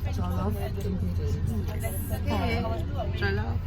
Jollof. Jollof.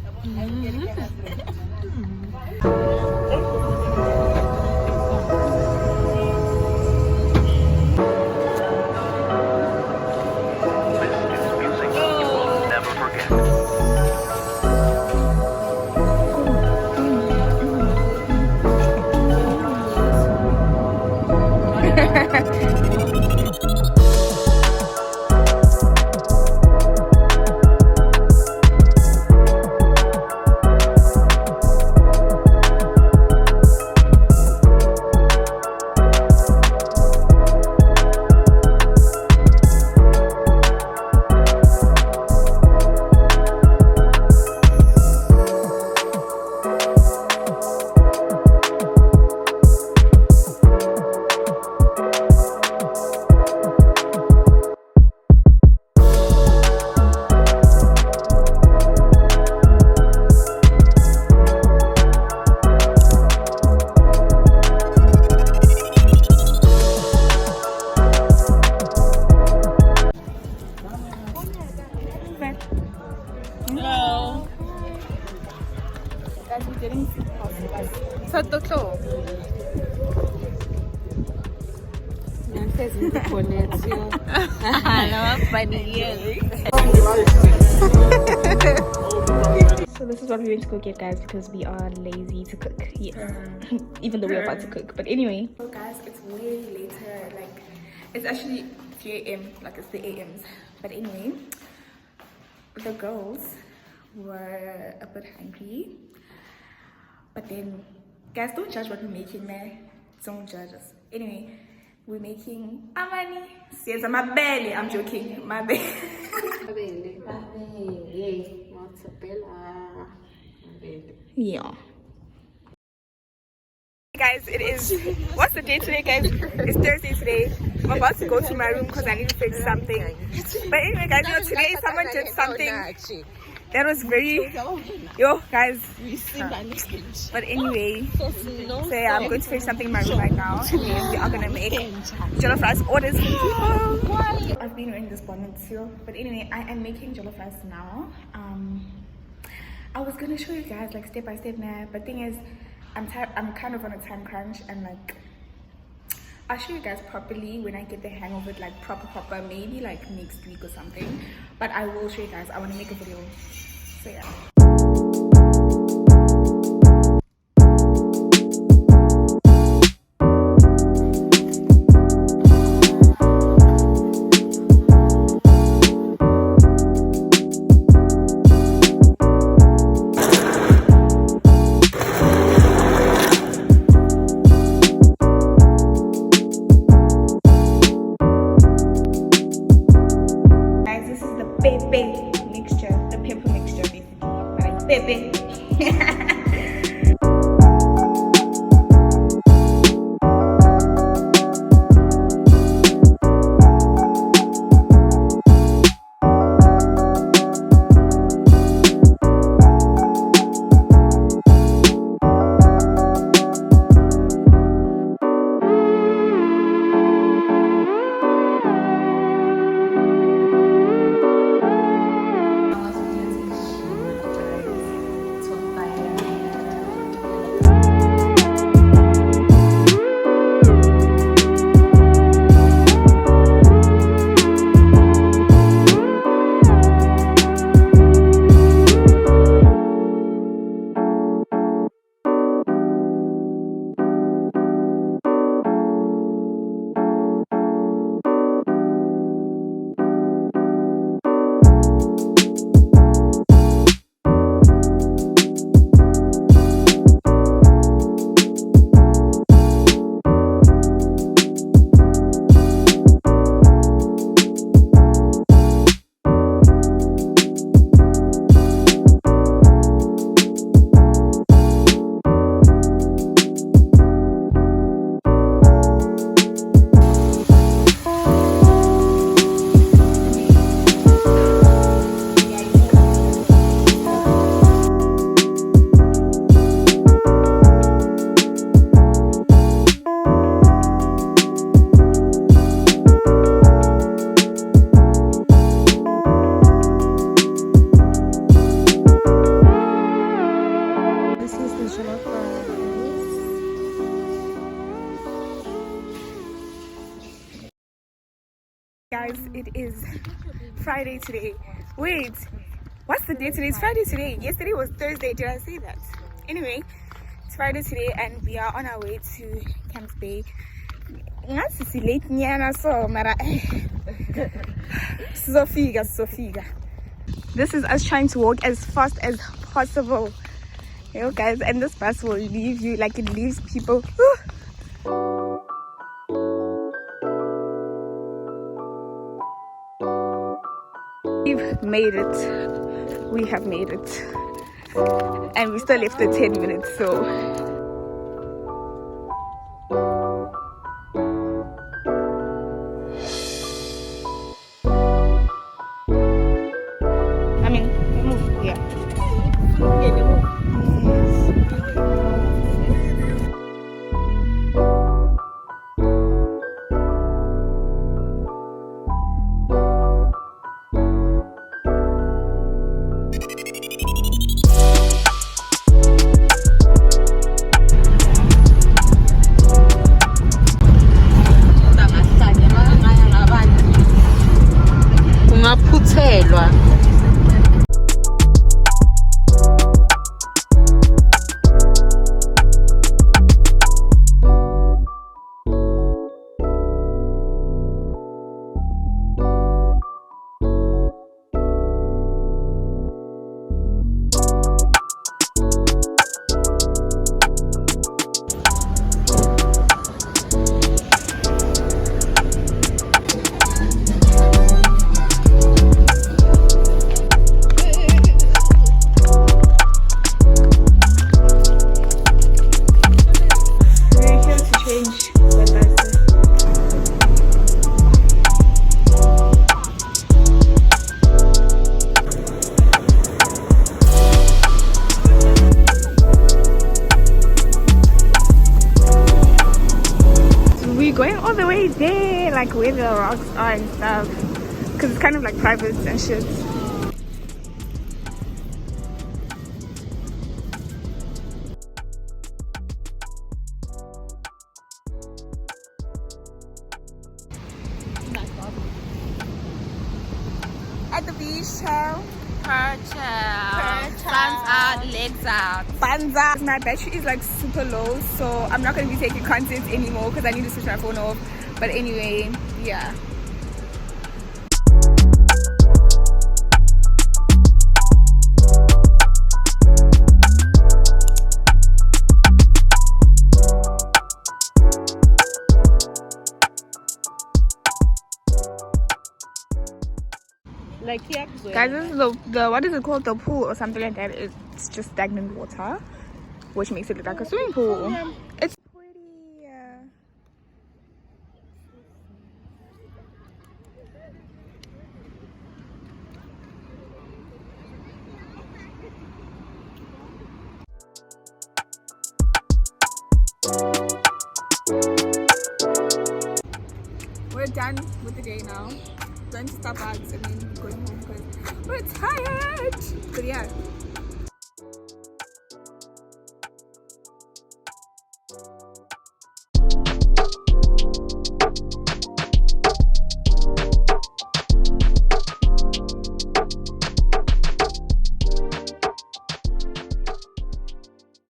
Hello. Guys, we're getting Sototlo. So this is what we went to go get, guys, because we are lazy to cook. Yes. Even though we're about to cook. But anyway. So guys, it's way later. Like, it's actually 3 a.m. Like, it's the AMs. But anyway, the girls were a bit hungry. But then, guys, don't judge what we're making there. Don't judge us. Anyway, we're making amani. Says my belly. I'm joking. My belly. Yeah. Guys, it is. What's the day today, guys? It's Thursday today. I'm about to go to my room because I need to fix something. But anyway, guys, you know, today someone did something that was very. Yo, guys. But anyway, so yeah, I'm going to fix something in my room right now, and then we are gonna make jollof rice orders for people. I've been wearing this bonnet too, but anyway, I am making jollof rice now. I was gonna show you guys like step by step now, but thing is, I'm kind of on a time crunch, and like I'll show you guys properly when I get the hang of it, like proper, maybe like next week or something. But I will show you guys. I want to make a video. So yeah. guys, it is Friday today. Wait, what's the day today? It's Friday today. Yesterday was Thursday. Did I say that? Anyway, it's Friday today and we are on our way to Camps Bay. Sofiga. This is us trying to walk as fast as possible. You know, guys, and this bus will leave you like it leaves people. We've made it. We have made it. And we still left the 10 minutes, so. I mean, move, yeah. kungaphuthelwa. Going all the way there, like where the rocks are and stuff, because it's kind of like private and shit. At the beach, child. Sun's out, legs out. Banza. My battery is like super low, so I'm not going to be taking content anymore because I need to switch my phone off. But anyway, yeah. Like here, guys, this is the what is it called, the pool or something like that. It's just stagnant water, which makes it look like a swimming pool. It's pretty. We're done with the day now. Going to Starbucks and then going home because we're tired. But yeah,